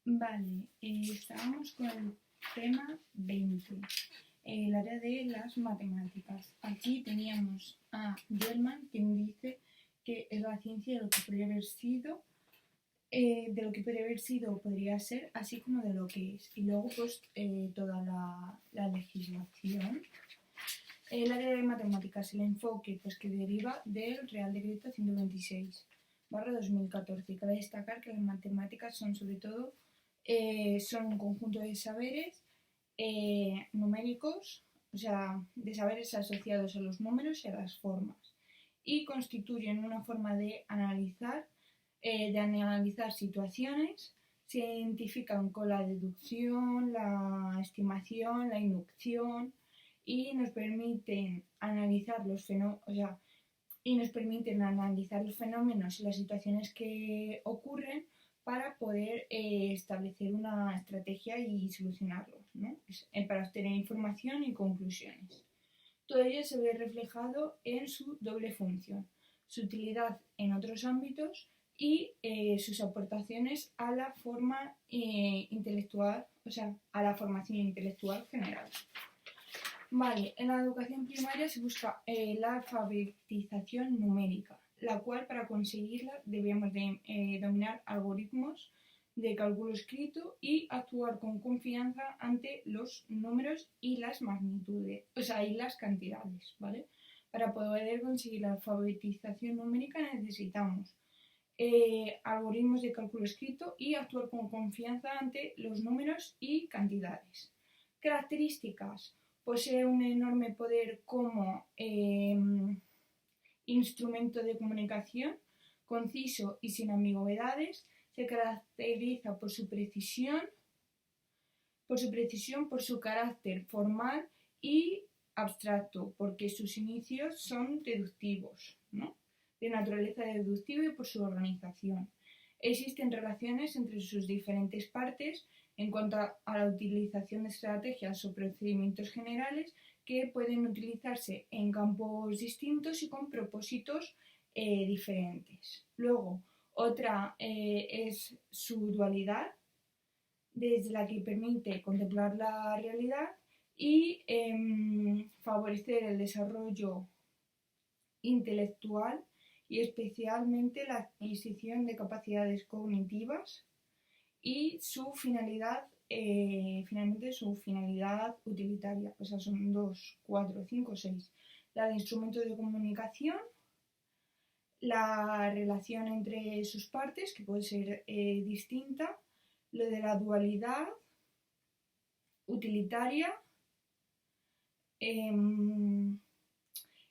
Vale, estábamos con el tema 20, el área de las matemáticas. Aquí teníamos a Germán, quien dice que es la ciencia de lo que podría haber sido, o podría ser, así como de lo que es. Y luego, pues, toda la legislación. El área de matemáticas, el enfoque, pues, que deriva del Real Decreto 126/2014. Cabe destacar que las matemáticas son, sobre todo, son un conjunto de saberes numéricos, o sea, de saberes asociados a los números y a las formas, y constituyen una forma de analizar situaciones. Se identifican con la deducción, la estimación, la inducción, y nos permiten analizar los fenómenos y las situaciones que ocurren para poder establecer una estrategia y solucionarlos, ¿no? Para obtener información y conclusiones. Todo ello se ve reflejado en su doble función, su utilidad en otros ámbitos y sus aportaciones a la forma intelectual, a la formación intelectual general. Vale, en la educación primaria se busca la alfabetización numérica, la cual, para conseguirla, debemos de dominar algoritmos de cálculo escrito y actuar con confianza ante los números y las magnitudes, y las cantidades, ¿vale? Para poder conseguir la alfabetización numérica necesitamos algoritmos de cálculo escrito y actuar con confianza ante los números y cantidades. Características: posee un enorme poder como instrumento de comunicación, conciso y sin ambigüedades. Se caracteriza por su precisión, por su carácter formal y abstracto, porque sus inicios son deductivos, ¿no? De naturaleza deductiva, y por su organización. Existen relaciones entre sus diferentes partes en cuanto a la utilización de estrategias o procedimientos generales que pueden utilizarse en campos distintos y con propósitos diferentes. Luego, otra es su dualidad, desde la que permite contemplar la realidad y favorecer el desarrollo intelectual y especialmente la adquisición de capacidades cognitivas, y finalmente su finalidad utilitaria, son 2, 4, 5, 6. La de instrumentos de comunicación, la relación entre sus partes, que puede ser distinta, lo de la dualidad utilitaria, el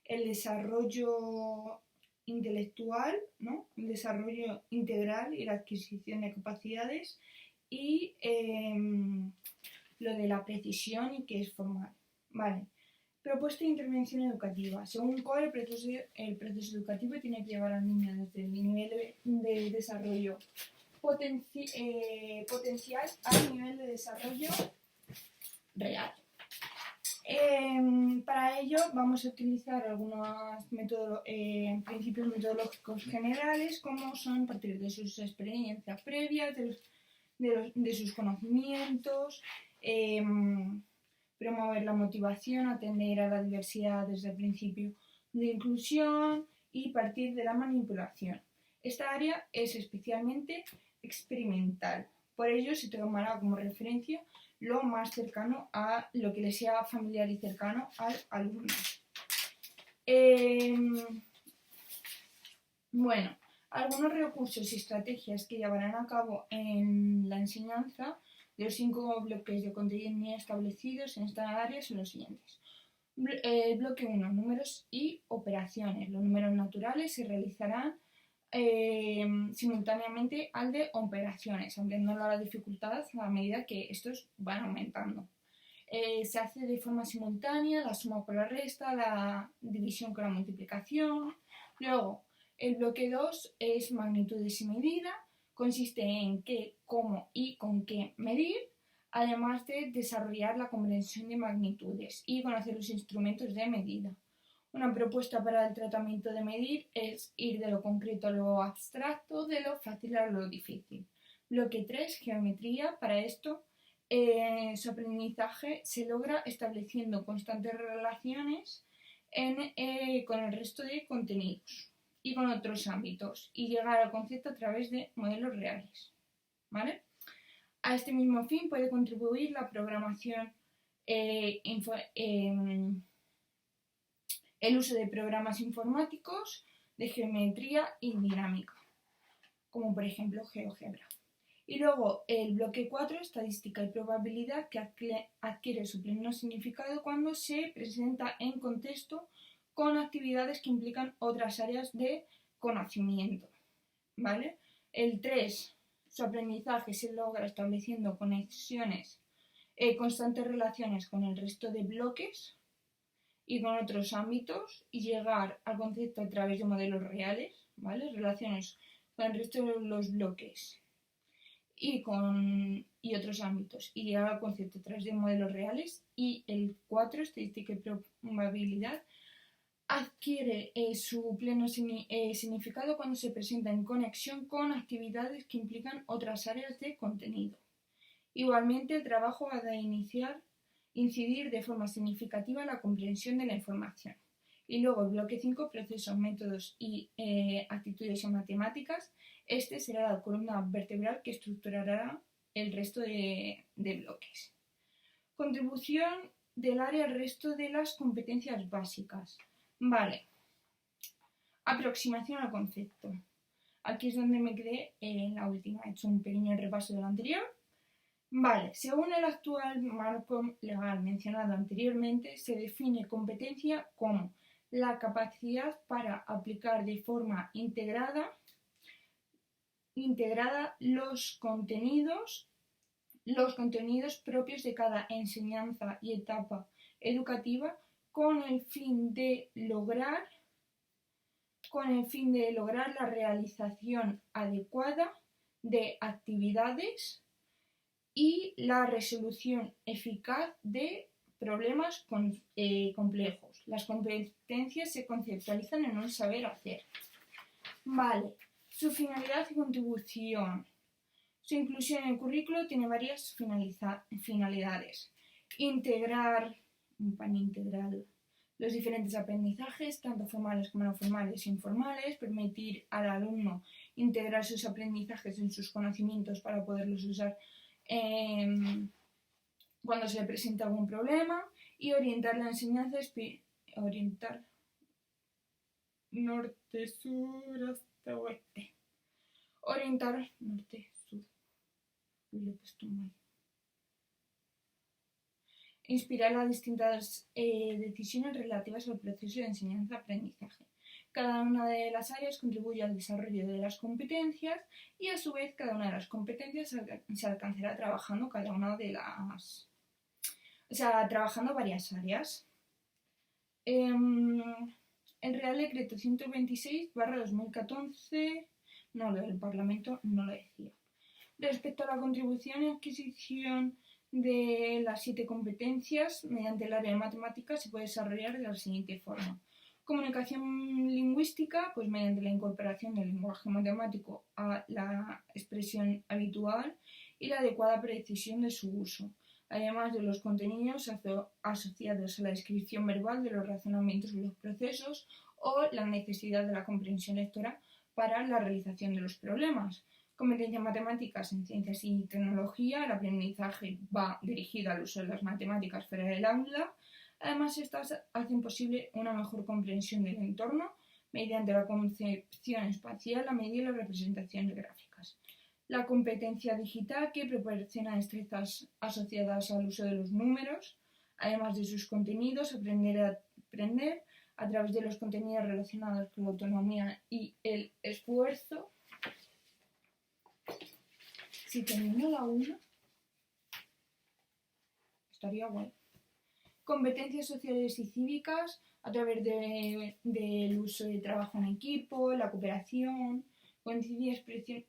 desarrollo intelectual, ¿no? El desarrollo integral y la adquisición de capacidades, y lo de la precisión, y que es formal. Vale. Propuesta de intervención educativa, según cuál el proceso educativo tiene que llevar al niño desde el nivel de desarrollo potencial al nivel de desarrollo real. Para ello vamos a utilizar algunos principios metodológicos generales, como son partir de sus experiencias previas, de sus conocimientos, promover la motivación, atender a la diversidad desde el principio de inclusión y partir de la manipulación. Esta área es especialmente experimental, por ello se tomará como referencia lo más cercano a lo que le sea familiar y cercano al alumno. Bueno, algunos recursos y estrategias que llevarán a cabo en la enseñanza de los 5 bloques de contenido establecidos en esta área son los siguientes. Bloque 1, números y operaciones. Los números naturales se realizarán simultáneamente al de operaciones, ampliando la dificultad a medida que estos van aumentando. Se hace de forma simultánea la suma con la resta, la división con la multiplicación. Luego, el bloque 2 es magnitudes y medida. Consiste en qué, cómo y con qué medir, además de desarrollar la comprensión de magnitudes y conocer los instrumentos de medida. Una propuesta para el tratamiento de medir es ir de lo concreto a lo abstracto, de lo fácil a lo difícil. Bloque 3, geometría. Para esto, su aprendizaje se logra estableciendo constantes relaciones con el resto de contenidos y con otros ámbitos y llegar al concepto a través de modelos reales, ¿vale? A este mismo fin puede contribuir la programación, el uso de programas informáticos de geometría y dinámica, como por ejemplo GeoGebra. Y luego el bloque 4, estadística y probabilidad, que adquiere su pleno significado cuando se presenta en contexto con actividades que implican otras áreas de conocimiento, ¿vale? El 3, su aprendizaje se logra estableciendo conexiones, constantes relaciones con el resto de bloques y con otros ámbitos y llegar al concepto a través de modelos reales, ¿vale? Relaciones con el resto de los bloques y otros ámbitos y llegar al concepto a través de modelos reales. Y el 4, estadística y probabilidad, adquiere su pleno significado cuando se presenta en conexión con actividades que implican otras áreas de contenido. Igualmente, el trabajo ha de incidir de forma significativa en la comprensión de la información. Y luego el bloque 5, procesos, métodos y actitudes en matemáticas. Este será la columna vertebral que estructurará el resto de bloques. Contribución del área al resto de las competencias básicas. Vale. Aproximación al concepto. Aquí es donde me quedé en la última. He hecho un pequeño repaso de lo anterior. Vale, según el actual marco legal mencionado anteriormente, se define competencia como la capacidad para aplicar de forma integrada los contenidos propios de cada enseñanza y etapa educativa con el fin de lograr la realización adecuada de actividades y la resolución eficaz de problemas complejos. Las competencias se conceptualizan en un saber hacer. Vale, su finalidad y contribución. Su inclusión en el currículo tiene varias finalidades. Integrar un pan integral los diferentes aprendizajes, tanto formales como no formales e informales, permitir al alumno integrar sus aprendizajes en sus conocimientos para poderlos usar cuando se le presenta algún problema, y orientar la enseñanza, orientar norte-sur hasta oeste. Orientar norte-sur. Lo he puesto mal. Inspirar las distintas decisiones relativas al proceso de enseñanza-aprendizaje. Cada una de las áreas contribuye al desarrollo de las competencias y a su vez cada una de las competencias se alcanzará trabajando trabajando varias áreas. El Real Decreto 126/2014, no, lo del Parlamento no lo decía. Respecto a la contribución y adquisición de las 7 competencias mediante el área de matemáticas se puede desarrollar de la siguiente forma. Comunicación lingüística, pues mediante la incorporación del lenguaje matemático a la expresión habitual y la adecuada precisión de su uso, además de los contenidos asociados a la descripción verbal de los razonamientos y los procesos o la necesidad de la comprensión lectora para la realización de los problemas. Competencias matemáticas en ciencias y tecnología. El aprendizaje va dirigido al uso de las matemáticas fuera del aula. Además, estas hacen posible una mejor comprensión del entorno mediante la concepción espacial, la medida y las representaciones gráficas. La competencia digital, que proporciona destrezas asociadas al uso de los números, además de sus contenidos, aprender a aprender a través de los contenidos relacionados con la autonomía y el esfuerzo. Si termino la 1, estaría guay. Competencias sociales y cívicas a través del uso de trabajo en equipo, la cooperación, conciencia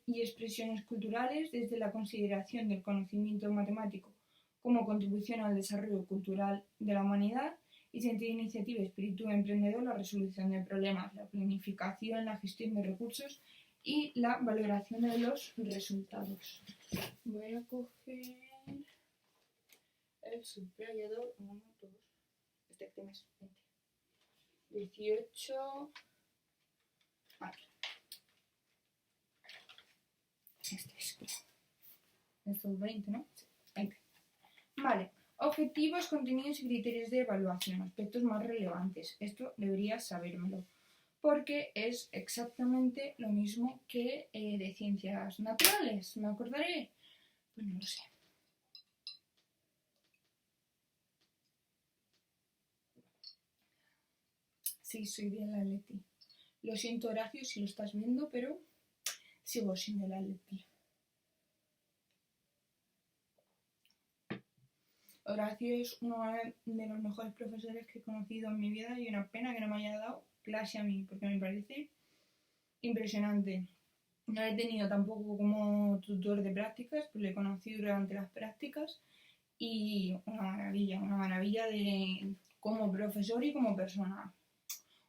y expresiones culturales desde la consideración del conocimiento matemático como contribución al desarrollo cultural de la humanidad y sentido de iniciativa y espíritu emprendedor, la resolución de problemas, la planificación, la gestión de recursos y la valoración de los resultados. Voy a coger el subrayador 1, 2, este tema es 20. 18. Vale. Este es. Esto es 20, ¿no? Sí, 20. Vale. Objetivos, contenidos y criterios de evaluación. Aspectos más relevantes. Esto deberías sabérmelo. Porque es exactamente lo mismo que de ciencias naturales. ¿Me acordaré? Pues no lo sé. Sí, soy del Atleti. Lo siento, Horacio, si lo estás viendo, pero sigo siendo del Atleti. Horacio es uno de los mejores profesores que he conocido en mi vida y una pena que no me haya dado clase a mí, porque me parece impresionante. No lo he tenido tampoco como tutor de prácticas, pero lo he conocido durante las prácticas y una maravilla de como profesor y como persona.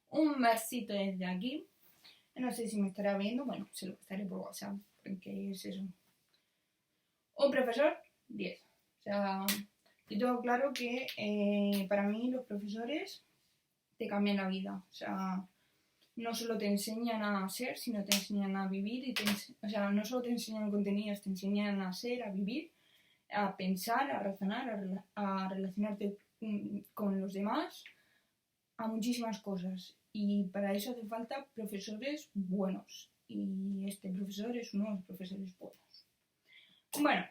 Un besito desde aquí. No sé si me estará viendo, bueno, se lo estaré por WhatsApp, porque es eso. Un profesor, 10. O sea, yo tengo claro que para mí los profesores te cambian la vida. O sea, no solo te enseñan a ser, sino te enseñan a vivir. O sea, no solo te enseñan contenidos, te enseñan a ser, a vivir, a pensar, a razonar, a relacionarte con los demás, a muchísimas cosas. Y para eso hace falta profesores buenos. Y este profesor es uno de los profesores buenos. Bueno,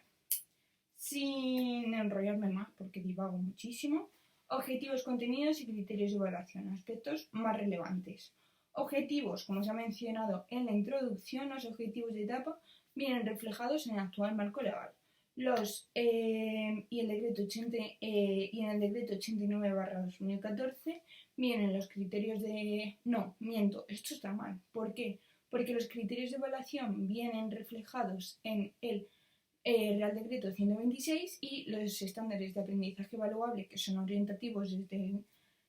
sin enrollarme más porque divago muchísimo, objetivos, contenidos y criterios de evaluación, aspectos más relevantes. Objetivos, como se ha mencionado en la introducción, los objetivos de etapa vienen reflejados en el actual marco legal. Y en el decreto 89/2014 vienen los criterios de... No, miento, esto está mal. ¿Por qué? Porque los criterios de evaluación vienen reflejados en el Real Decreto 126 y los estándares de aprendizaje evaluable, que son orientativos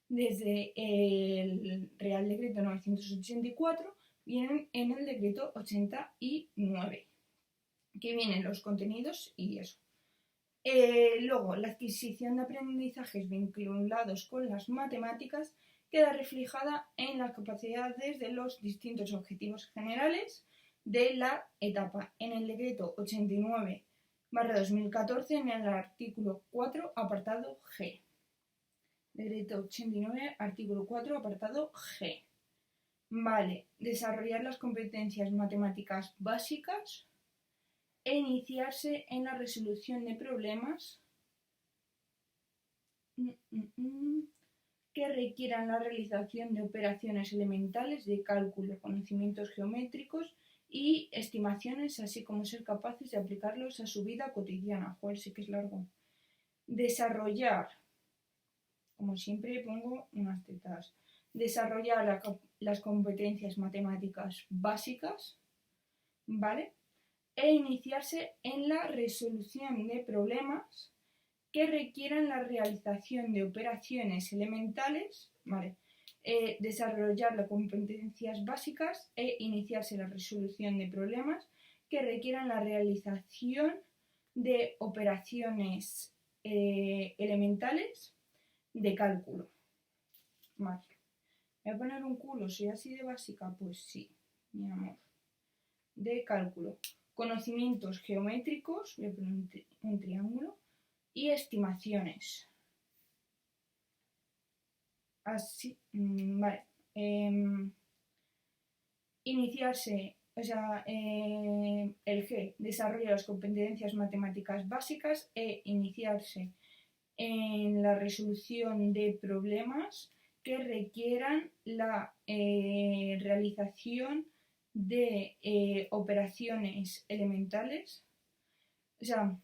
desde el Real Decreto 984, vienen en el Decreto 89, que vienen los contenidos y eso. Luego, la adquisición de aprendizajes vinculados con las matemáticas queda reflejada en las capacidades de los distintos objetivos generales de la etapa. En el decreto 89/2014, en el artículo 4, apartado G. Decreto 89, artículo 4, apartado G. Vale, desarrollar las competencias matemáticas básicas e iniciarse en la resolución de problemas que requieran la realización de operaciones elementales de cálculo, conocimientos geométricos y estimaciones, así como ser capaces de aplicarlos a su vida cotidiana. Joder, sí que es largo. Desarrollar, como siempre pongo unas tetas, desarrollar las competencias matemáticas básicas, ¿vale? E iniciarse en la resolución de problemas que requieran la realización de operaciones elementales, ¿vale? Desarrollar las competencias básicas e iniciarse en la resolución de problemas que requieran la realización de operaciones elementales de cálculo. Vale. ¿Voy a poner un culo? ¿Soy así de básica? Pues sí, mi amor. De cálculo. Conocimientos geométricos, voy a poner un triángulo, y estimaciones. Así, vale. Iniciarse, o sea, el G, desarrolla las competencias matemáticas básicas e iniciarse en la resolución de problemas que requieran la realización de operaciones elementales, o sea,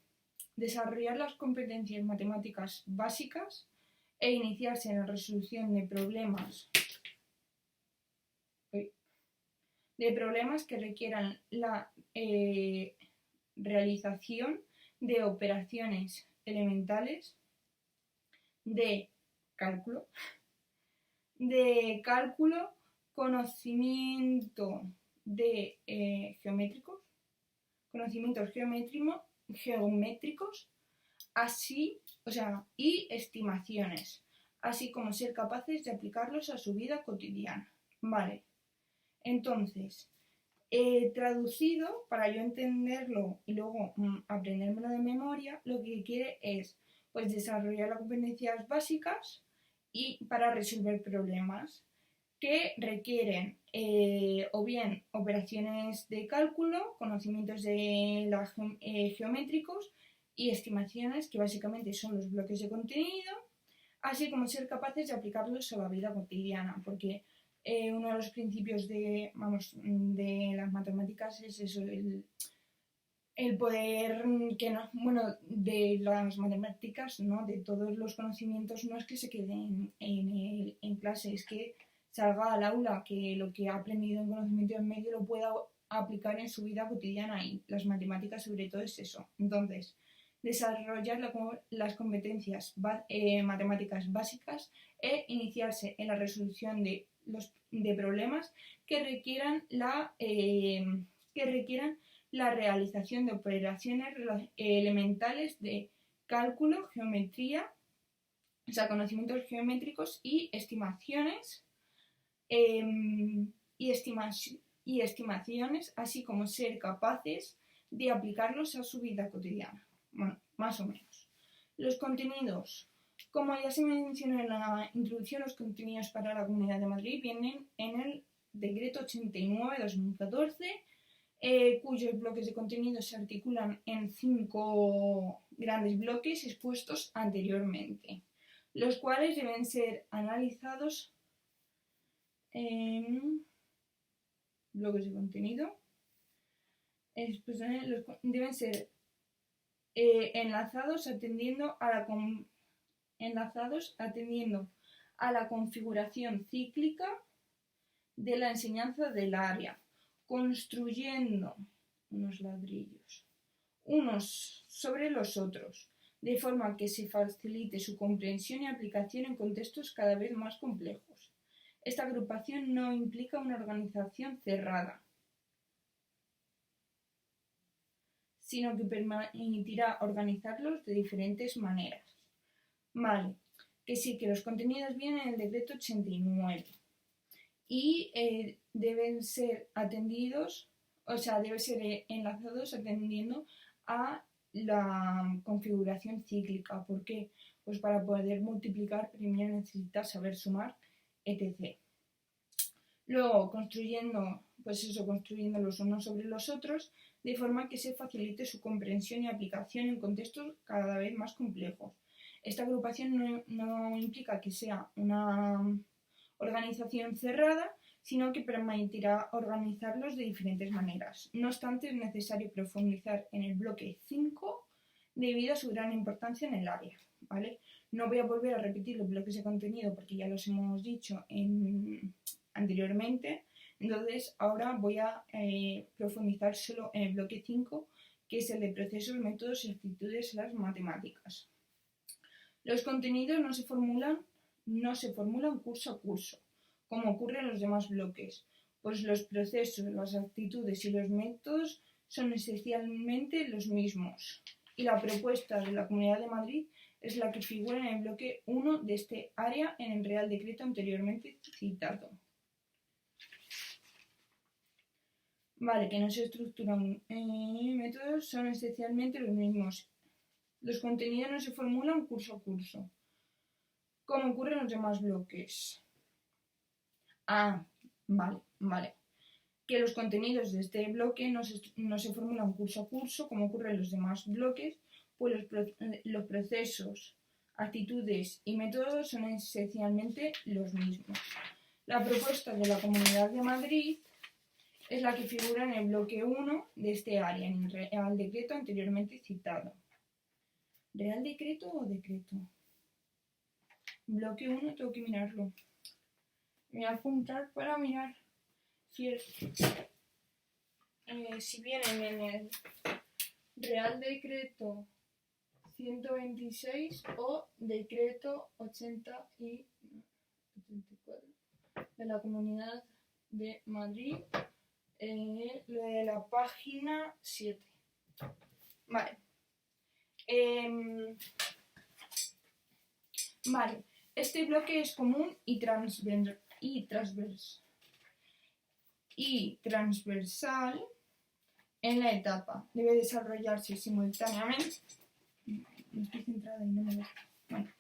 desarrollar las competencias matemáticas básicas e iniciarse en la resolución de problemas que requieran la realización de operaciones elementales de cálculo, conocimiento de geométricos, conocimientos geométricos, y estimaciones, así como ser capaces de aplicarlos a su vida cotidiana. Vale, entonces, traducido, para yo entenderlo y luego aprendérmelo de memoria, lo que quiere es pues, desarrollar las competencias básicas y para resolver problemas que requieren o bien operaciones de cálculo, conocimientos geométricos y estimaciones, que básicamente son los bloques de contenido, así como ser capaces de aplicarlos a la vida cotidiana, porque uno de los principios de las matemáticas es eso, el poder de las matemáticas, ¿no? De todos los conocimientos, no es que se queden en clase, es que salga al aula, que lo que ha aprendido en conocimiento en medio lo pueda aplicar en su vida cotidiana, y las matemáticas sobre todo es eso. Entonces, desarrollar las competencias matemáticas básicas e iniciarse en la resolución de problemas que requieran la realización de operaciones elementales de cálculo, geometría, o sea, conocimientos geométricos y estimaciones, y estimaciones, así como ser capaces de aplicarlos a su vida cotidiana. Bueno, más o menos. Los contenidos. Como ya se mencionó en la introducción, los contenidos para la Comunidad de Madrid vienen en el Decreto 89/2014, cuyos bloques de contenido se articulan en 5 grandes bloques expuestos anteriormente, los cuales deben ser analizados en bloques de contenido. Deben ser enlazados atendiendo a la configuración cíclica de la enseñanza del área, construyendo unos ladrillos unos sobre los otros, de forma que se facilite su comprensión y aplicación en contextos cada vez más complejos. Esta agrupación no implica una organización cerrada, sino que permitirá organizarlos de diferentes maneras. Vale, que sí, que los contenidos vienen en el Decreto 89 y deben ser atendidos, deben ser enlazados atendiendo a la configuración cíclica. ¿Por qué? Pues para poder multiplicar primero necesitas saber sumar, etc. Luego construyendo los unos sobre los otros, de forma que se facilite su comprensión y aplicación en contextos cada vez más complejos. Esta agrupación no implica que sea una organización cerrada, sino que permitirá organizarlos de diferentes maneras. No obstante, es necesario profundizar en el bloque 5 debido a su gran importancia en el área, ¿vale? No voy a volver a repetir los bloques de contenido porque ya los hemos dicho anteriormente. Entonces, ahora voy a profundizar solo en el bloque 5, que es el de procesos, métodos y actitudes en las matemáticas. Los contenidos no se formulan curso a curso, como ocurre en los demás bloques, pues los procesos, las actitudes y los métodos son esencialmente los mismos. Y la propuesta de la Comunidad de Madrid es la que figura en el bloque 1 de este área en el Real Decreto anteriormente citado. Vale, que no se estructuran métodos, son esencialmente los mismos. Los contenidos no se formulan curso a curso, como ocurre en los demás bloques. Vale. Que los contenidos de este bloque no se formulan curso a curso, como ocurre en los demás bloques, pues los procesos, actitudes y métodos son esencialmente los mismos. La propuesta de la Comunidad de Madrid es la que figura en el bloque 1 de este área, en el Real Decreto anteriormente citado. ¿Real Decreto o Decreto? Bloque 1 tengo que mirarlo. Me voy a apuntar para mirar si vienen en el Real Decreto 126 o Decreto 84 de la Comunidad de Madrid, lo de la página 7. Vale. Vale. Este bloque es común y transversal en la etapa. Debe desarrollarse simultáneamente. Estoy centrada y no me veo. Bueno.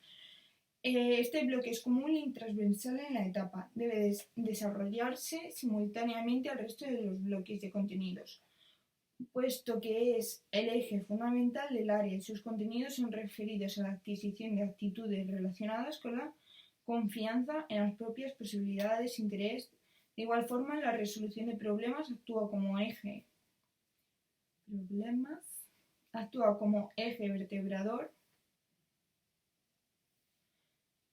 Este bloque es común y transversal en la etapa. Debe desarrollarse simultáneamente al resto de los bloques de contenidos, puesto que es el eje fundamental del área y sus contenidos son referidos a la adquisición de actitudes relacionadas con la confianza en las propias posibilidades, interés. De igual forma, la resolución de problemas actúa como eje vertebrador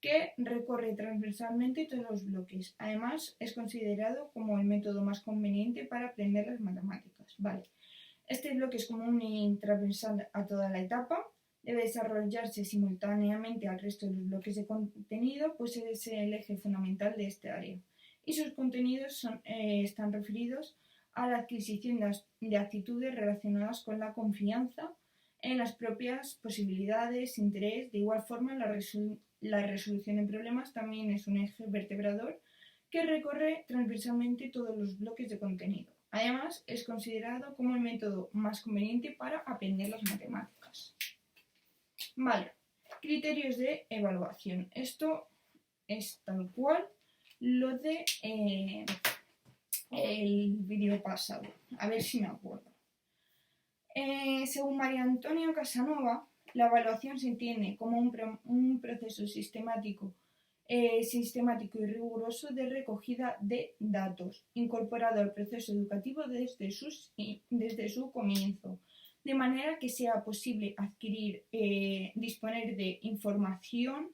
que recorre transversalmente todos los bloques. Además, es considerado como el método más conveniente para aprender las matemáticas. Vale. Este bloque es común y transversal a toda la etapa. Debe desarrollarse simultáneamente al resto de los bloques de contenido, pues es el eje fundamental de este área. Y sus contenidos están referidos a la adquisición de actitudes relacionadas con la confianza en las propias posibilidades, interés. De igual forma, la resolución de problemas también es un eje vertebrador que recorre transversalmente todos los bloques de contenido. Además, es considerado como el método más conveniente para aprender las matemáticas. Vale, criterios de evaluación. Esto es tal cual lo de el vídeo pasado. A ver si me acuerdo. Según María Antonia Casanova, la evaluación se entiende como un proceso sistemático y riguroso de recogida de datos, incorporado al proceso educativo desde su comienzo, de manera que sea posible disponer de información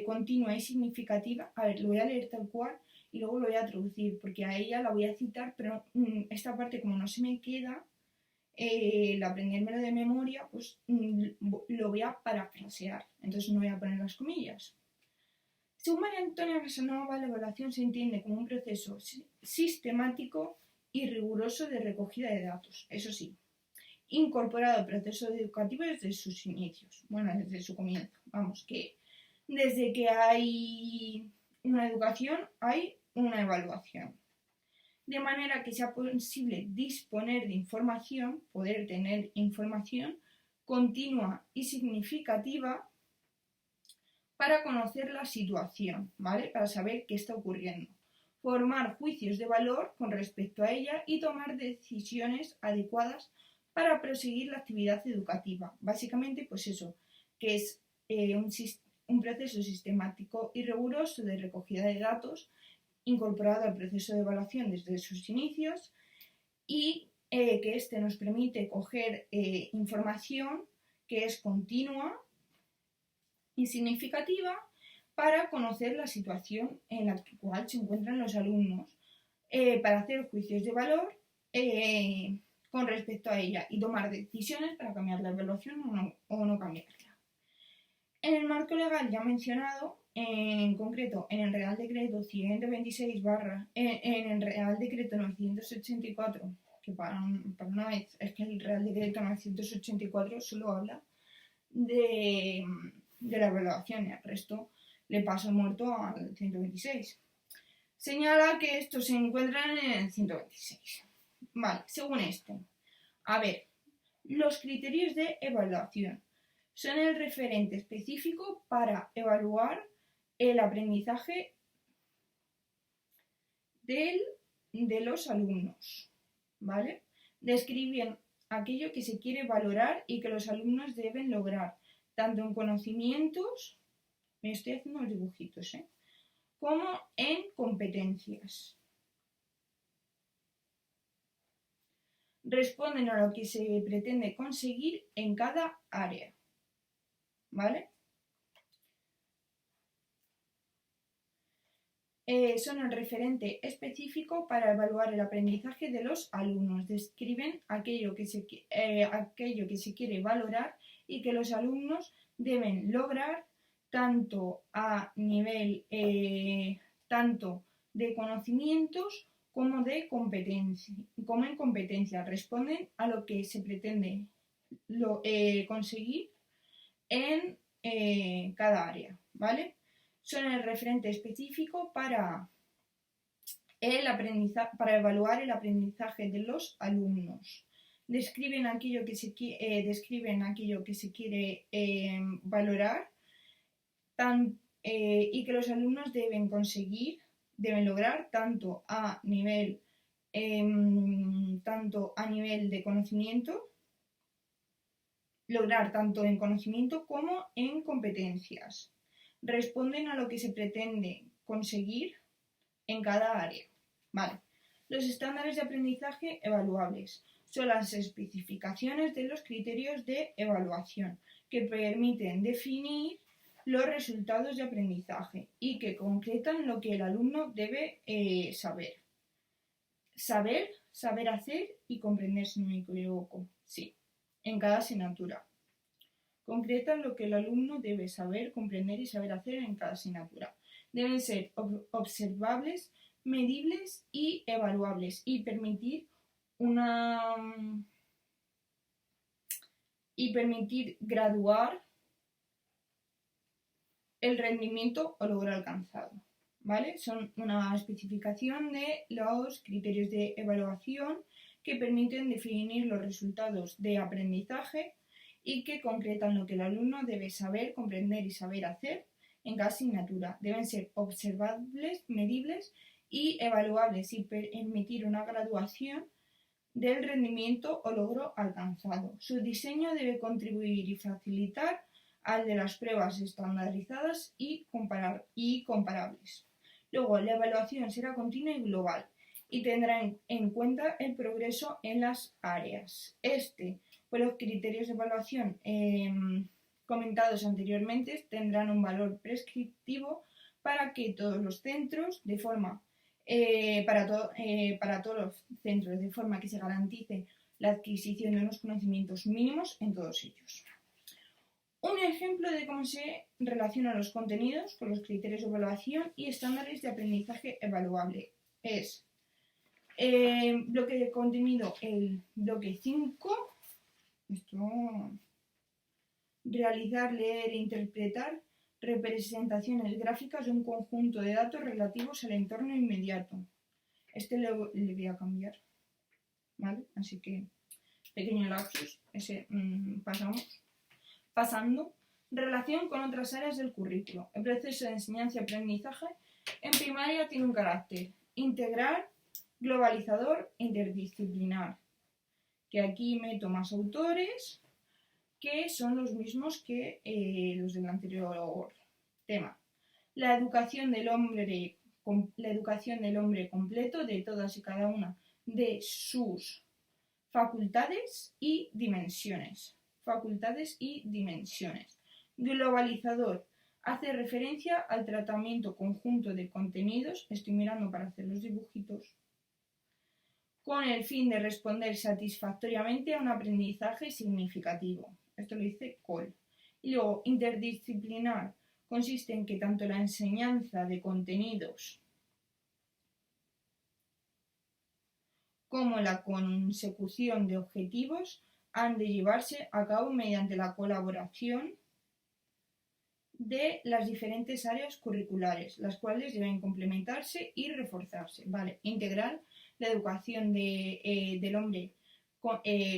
continua y significativa. A ver, lo voy a leer tal cual y luego lo voy a traducir, porque a ella la voy a citar, pero esta parte como no se me queda, el aprendérmelo de memoria, pues lo voy a parafrasear, entonces no voy a poner las comillas. Según María Antonia Casanova, la evaluación se entiende como un proceso sistemático y riguroso de recogida de datos, eso sí, incorporado al proceso educativo desde sus inicios, bueno, desde su comienzo, vamos, que desde que hay una educación hay una evaluación. De manera que sea posible disponer de información, poder tener información continua y significativa para conocer la situación, ¿vale? Para saber qué está ocurriendo, formar juicios de valor con respecto a ella y tomar decisiones adecuadas para proseguir la actividad educativa. Básicamente, pues eso, que es un proceso sistemático y riguroso de recogida de datos incorporado al proceso de evaluación desde sus inicios y que éste nos permite coger información que es continua y significativa para conocer la situación en la cual se encuentran los alumnos, para hacer juicios de valor con respecto a ella y tomar decisiones para cambiar la evaluación o no cambiarla. En el marco legal ya mencionado, en concreto en el Real Decreto 126 en el Real Decreto 984, que para una vez es que el Real Decreto 984 solo habla de la evaluación y el resto le pasa muerto al 126. Señala que estos se encuentran en el 126. Vale, según esto, a ver, los criterios de evaluación son el referente específico para evaluar el aprendizaje de los alumnos, ¿vale? Describen aquello que se quiere valorar y que los alumnos deben lograr, tanto en conocimientos, me estoy haciendo los dibujitos, como en competencias. Responden a lo que se pretende conseguir en cada área, ¿vale? Son el referente específico para evaluar el aprendizaje de los alumnos. Describen aquello que se quiere valorar y que los alumnos deben lograr tanto a nivel tanto de conocimientos como en competencia. Responden a lo que se pretende conseguir en cada área, ¿vale? Son el referente específico para evaluar el aprendizaje de los alumnos. Describen aquello que se quiere valorar y que los alumnos deben lograr tanto a nivel de conocimiento, lograr tanto en conocimiento como en competencias. Responden a lo que se pretende conseguir en cada área. Vale. Los estándares de aprendizaje evaluables son las especificaciones de los criterios de evaluación que permiten definir los resultados de aprendizaje y que concretan lo que el alumno debe saber. Saber hacer y comprender, si no me equivoco. Sí, en cada asignatura. Concretan lo que el alumno debe saber, comprender y saber hacer en cada asignatura. Deben ser observables, medibles y evaluables y permitir graduar el rendimiento o logro alcanzado, ¿vale? Son una especificación de los criterios de evaluación que permiten definir los resultados de aprendizaje y que concretan lo que el alumno debe saber, comprender y saber hacer en cada asignatura. Deben ser observables, medibles y evaluables y permitir una graduación del rendimiento o logro alcanzado. Su diseño debe contribuir y facilitar al de las pruebas estandarizadas y comparables. Luego, la evaluación será continua y global y tendrá en cuenta el progreso en las áreas. Pues los criterios de evaluación comentados anteriormente tendrán un valor prescriptivo para que todos los centros para todos los centros, de forma que se garantice la adquisición de unos conocimientos mínimos en todos ellos. Un ejemplo de cómo se relacionan los contenidos con los criterios de evaluación y estándares de aprendizaje evaluable es bloque de contenido, el bloque 5. Realizar, leer e interpretar representaciones gráficas de un conjunto de datos relativos al entorno inmediato. Le voy a cambiar, ¿vale? Así que, pequeño lapsus, Pasando, relación con otras áreas del currículo. El proceso de enseñanza y aprendizaje en primaria tiene un carácter integral, globalizador e interdisciplinar. Que aquí meto más autores que son los mismos que los del anterior tema. La educación del hombre completo de todas y cada una de sus facultades y dimensiones. Globalizador. Hace referencia al tratamiento conjunto de contenidos, estoy mirando para hacer los dibujitos, con el fin de responder satisfactoriamente a un aprendizaje significativo. Esto lo dice Cole. Y luego, interdisciplinar consiste en que tanto la enseñanza de contenidos como la consecución de objetivos han de llevarse a cabo mediante la colaboración de las diferentes áreas curriculares, las cuales deben complementarse y reforzarse. Vale, integral, la educación del hombre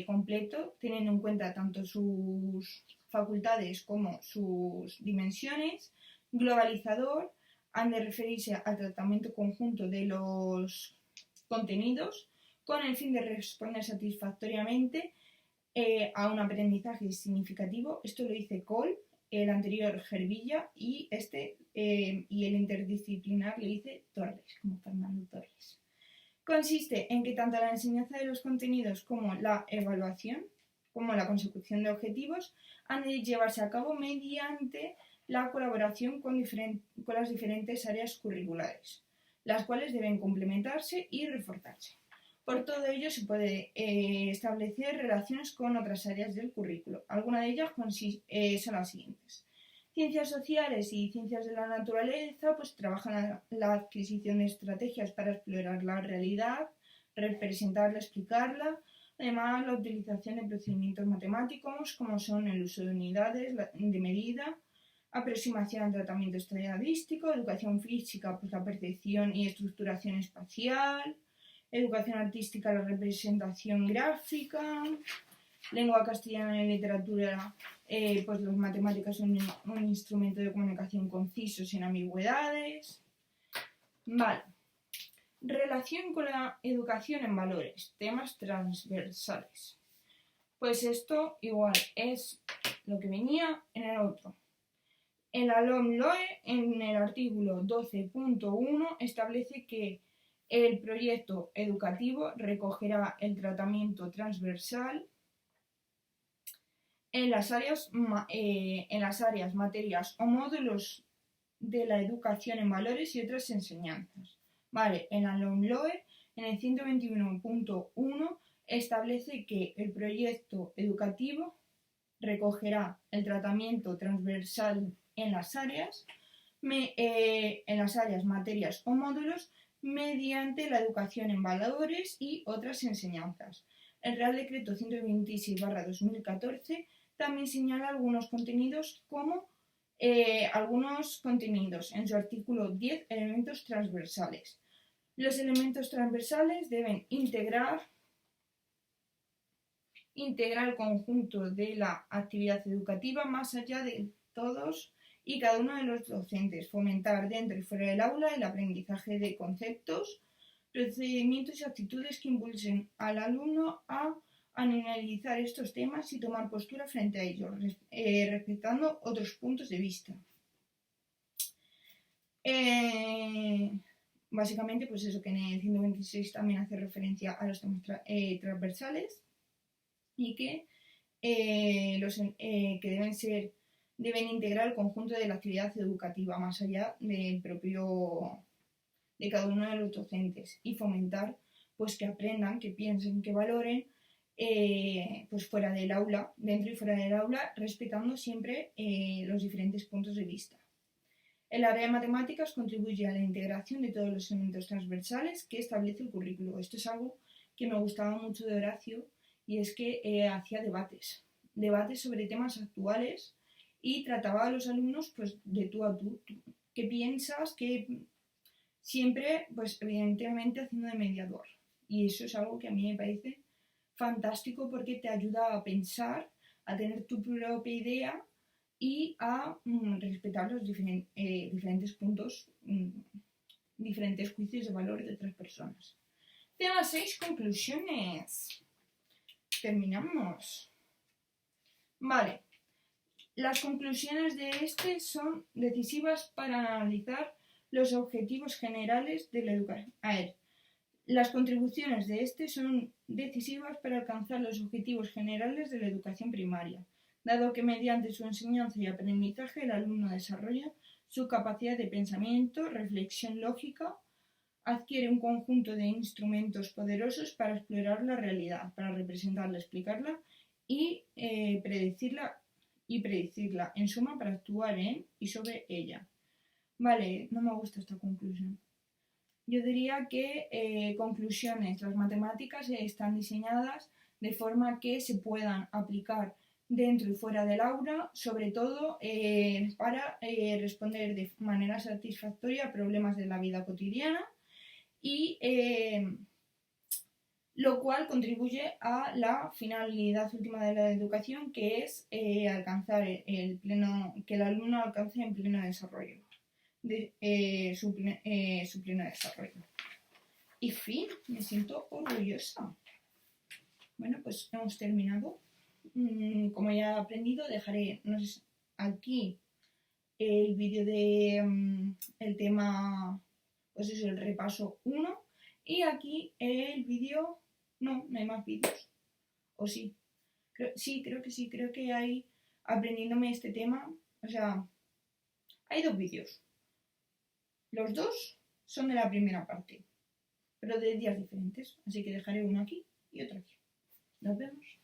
completo, teniendo en cuenta tanto sus facultades como sus dimensiones. Globalizador, han de referirse al tratamiento conjunto de los contenidos con el fin de responder satisfactoriamente a un aprendizaje significativo. Esto lo dice Cole, el anterior Gervilla y y el interdisciplinar lo dice Torres, como Fernando Torres. Consiste en que tanto la enseñanza de los contenidos como la evaluación, como la consecución de objetivos, han de llevarse a cabo mediante la colaboración con las diferentes áreas curriculares, las cuales deben complementarse y reforzarse. Por todo ello se puede establecer relaciones con otras áreas del currículo. Algunas de ellas son las siguientes. Ciencias sociales y ciencias de la naturaleza pues trabajan la adquisición de estrategias para explorar la realidad, representarla, explicarla. Además, la utilización de procedimientos matemáticos como son el uso de unidades de medida, aproximación al tratamiento estadístico, educación física, pues la percepción y estructuración espacial, educación artística, la representación gráfica, lengua castellana y literatura, pues las matemáticas son un instrumento de comunicación conciso sin ambigüedades. Vale. Relación con la educación en valores, temas transversales. Pues esto igual es lo que venía en el otro. En la LOMLOE, en el artículo 12.1, establece que el proyecto educativo recogerá el tratamiento transversal en las áreas, materias o módulos de la educación en valores y otras enseñanzas. Vale, en la LOMLOE, en el 121.1, establece que el proyecto educativo recogerá el tratamiento transversal en las áreas, materias o módulos mediante la educación en valores y otras enseñanzas. El Real Decreto 126/2014 también señala algunos contenidos en su artículo 10, elementos transversales. Los elementos transversales deben integrar el conjunto de la actividad educativa más allá de todos y cada uno de los docentes, fomentar dentro y fuera del aula el aprendizaje de conceptos, procedimientos y actitudes que impulsen al alumno a analizar estos temas y tomar postura frente a ellos, respetando otros puntos de vista. Básicamente, pues eso, que en el 126 también hace referencia a los temas transversales y que deben integrar el conjunto de la actividad educativa más allá de cada uno de los docentes y fomentar pues que aprendan, que piensen, que valoren pues fuera del aula, dentro y fuera del aula, respetando siempre los diferentes puntos de vista. El área de matemáticas contribuye a la integración de todos los elementos transversales que establece el currículo. Esto es algo que me gustaba mucho de Horacio y es que hacía debates sobre temas actuales y trataba a los alumnos pues de tú a tú. ¿Qué piensas? Que siempre, pues evidentemente haciendo de mediador. Y eso es algo que a mí me parece fantástico porque te ayuda a pensar, a tener tu propia idea y a respetar los diferentes puntos, diferentes juicios de valor de otras personas. Tema 6, conclusiones. Terminamos. Vale. Las conclusiones de este son decisivas para analizar los objetivos generales de la educación. Las contribuciones de este son decisivas para alcanzar los objetivos generales de la educación primaria, dado que mediante su enseñanza y aprendizaje el alumno desarrolla su capacidad de pensamiento, reflexión lógica, adquiere un conjunto de instrumentos poderosos para explorar la realidad, para representarla, explicarla y predecirla, en suma, para actuar en y sobre ella. Vale, no me gusta esta conclusión. Yo diría que conclusiones, las matemáticas están diseñadas de forma que se puedan aplicar dentro y fuera del aula, sobre todo para responder de manera satisfactoria a problemas de la vida cotidiana y lo cual contribuye a la finalidad última de la educación, que es alcanzar que el alumno alcance en pleno desarrollo. Su pleno desarrollo. Y fin, me siento orgullosa. Bueno, pues hemos terminado. Como ya he aprendido, dejaré aquí el vídeo de el tema, pues es el repaso 1. Y aquí el vídeo, no hay más vídeos. ¿O sí? Creo que sí, creo que hay aprendiéndome este tema, o sea, hay 2 vídeos. Los 2 son de la primera parte, pero de días diferentes, así que dejaré uno aquí y otro aquí. Nos vemos.